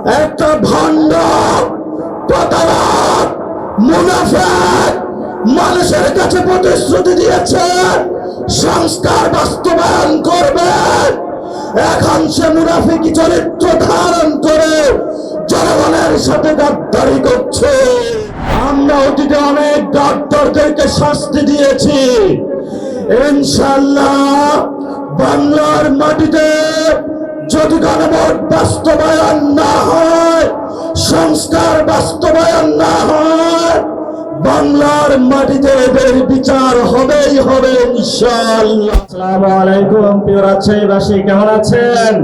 একটা ভণ্ড প্রতারক মুনাফিক মানুষের কাছে প্রতিশ্রুতি দিয়েছে সংস্কার বাস্তবায়ন করবে। এখন সে মুনাফিকি চরিত্র ধারণ করে জনগণের সাথে গাদ্দারি করছে। আমরা অতীতে অনেক ডক্টরদেরকে শাস্তি দিয়েছি। ইনশাআল্লাহ বাংলার মাটিতে যদি গণভোট বাস্তবায়ন না হয়, সংস্কার বাস্তবায়ন না হয়, বাংলার মাটিতে এদের বিচার হবেই হবে ইনশাআল্লাহ। আসসালামু আলাইকুম প্রিয় রাজশাহীবাসী, কেমন আছেন?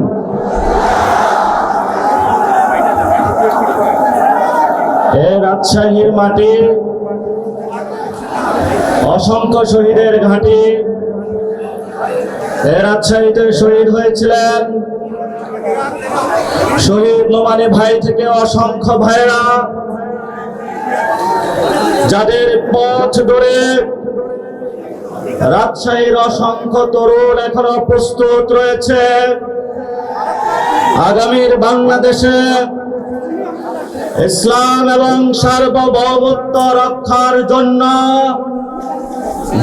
এই রাজশাহীর মাটি অসংখ্য শহীদের ঘাঁটি। এই রাজশাহীতে শহীদ হয়েছিলেন শহীদ নোমানী ভাই থেকে অসংখ্য ভাইরা, যাদের পথ ধরে রাজশাহীর অসংখ্য তরুণ এখনো প্রস্তুত রয়েছে আগামীর বাংলাদেশে ইসলাম এবং সার্বভৌমত্ব রক্ষার জন্য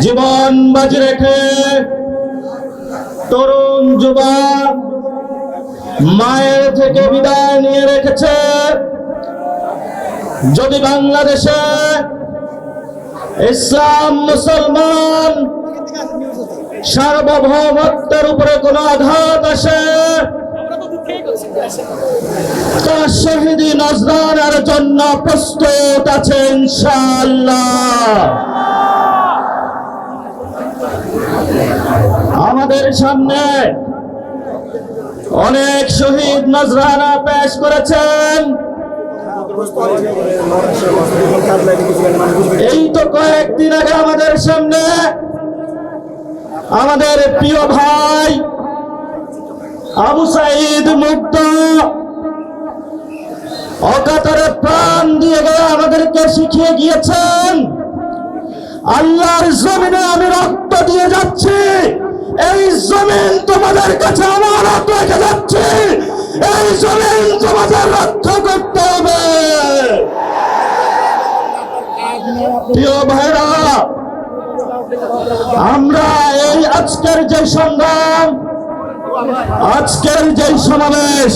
জীবন বাজি রেখে তরুণ যুবক মায়ের থেকে বিদায় নিয়ে রেখেছে। যদি বাংলাদেশে ইসলাম মুসলমান সার্বভৌমত্বের উপরে কোনো আঘাত আসে, তার শহীদি নজরানার জন্য প্রস্তুত আছে ইনশাআল্লাহ। আমাদের সামনে অনেক শহীদ নজরানা পেশ করেছেন। এই তো কয়েকদিন আগে আমাদের সামনে আমাদের প্রিয় ভাই আবু সাঈদ মুক্ত অকাতরে প্রাণ দিয়ে গিয়ে আমাদেরকে শিখিয়ে গিয়েছেন, আল্লাহর জমিনে আমি রক্ত দিয়ে যাচ্ছি, এই জমিন তোমাদের কাছে আমানত রেখে যাচ্ছি, এই জমিন তোমাদের রক্ষা করতে হবে। প্রিয় ভাইরা, আমরা এই আজকের যে সংগ্রাম, আজকের যে সমাবেশ,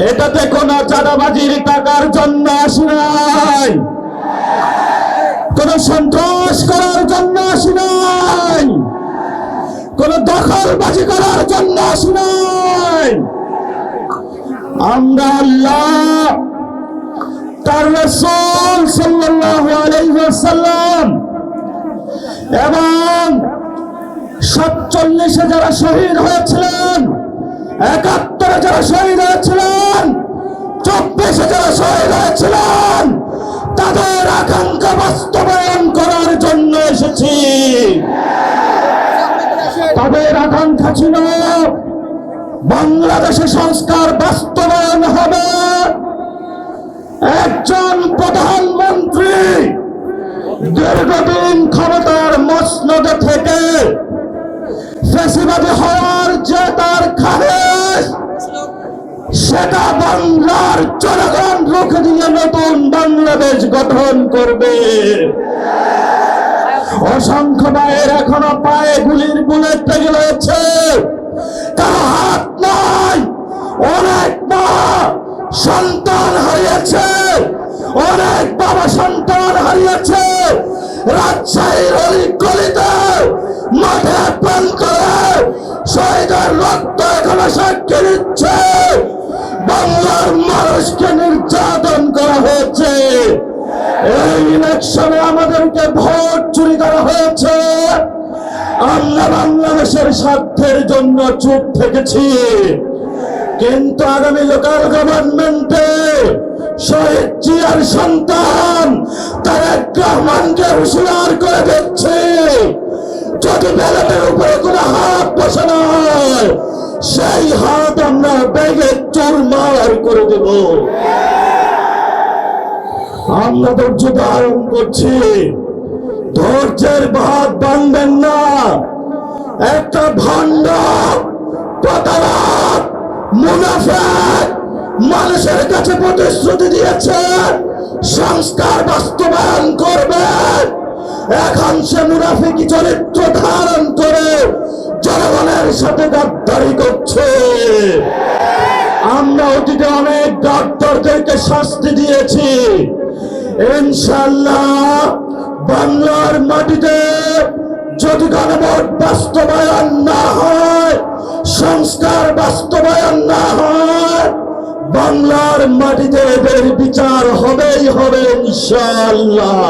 এটাতে কোনো চাঁদাবাজির টাকার জন্য আসি নাই, কোন সন্ত্রাস করার জন্য আসি নাই, কোন দখলবাজি করার জন্য আসি নাই। আমরা আল্লাহ, তার রাসূল সাল্লাল্লাহু আলাইহি ওয়াসাল্লাম এবং 47 যারা শহীদ হয়েছিলেন, 71 যারা শহীদ হয়েছিলেন, 24 যারা শহীদ হয়েছিলেন, তাদের আকাঙ্ক্ষা বাস্তবায়ন করার জন্য এসেছি। তাদের আকাঙ্ক্ষা ছিল বাংলাদেশে সংস্কার বাস্তবায়ন হবে, একজন প্রধানমন্ত্রী দীর্ঘদিন ক্ষমতার মসনদে থেকে ফ্যাসিবাদী হওয়ার যে তার খায়েশ, সেটা বাংলার জনগণ রুখে দিয়ে নতুন বাংলাদেশ গঠন করবে। অসংখ্য ভাইয়ের এখনো পায়ে গুলির বুলেট লেগে রয়েছে, কারো হাত নাই, অনেক মা সন্তান হারিয়েছে, অনেক বাবা সন্তান হারিয়েছে। রাজশাহীর অলি গলিতে মাঠে প্রাণ করে শহীদের রক্ত এখনো সাক্ষী দিচ্ছে বাংলার মানুষকে নির্যাতন করা হয়েছে। এই ইলেকশনে আমাদেরকে ভোট চুরি করা হয়েছে, আমরা বাংলাদেশের স্বার্থের জন্য চুপ থেকেছি। কিন্তু আগামী লোকাল গভর্নমেন্টে শহীদ জিয়ার সন্তান তারেক রহমানকে হুঁশিয়ার করে দিচ্ছে, যদি ব্যালটের উপরে কোনো হাত বসে নয়, সেই হাত আমরা ব্যাগে চুরমার করে দেব। আমরা ধৈর্য ধারণ করছি, ধৈর্যের বাঁধ বাঁধবেন না। একটা ভণ্ড প্রতারক মুনাফিক মানুষের কাছে প্রতিশ্রুতি দিয়েছেন সংস্কার বাস্তবায়ন করবেন। এখন সে মুনাফিকি চরিত্র ধারণ করে জনগণের সাথে গাদ্দারি করছে। আমরা অতীতে অনেক ডক্টরদেরকে শাস্তি দিয়েছি। ইনশাআল্লাহ বাংলার মাটিতে যদি গণভোট বাস্তবায়ন না হয়, সংস্কার বাস্তবায়ন না হয়, বাংলার মাটিতে এদের বিচার হবেই হবে ইনশাআল্লাহ।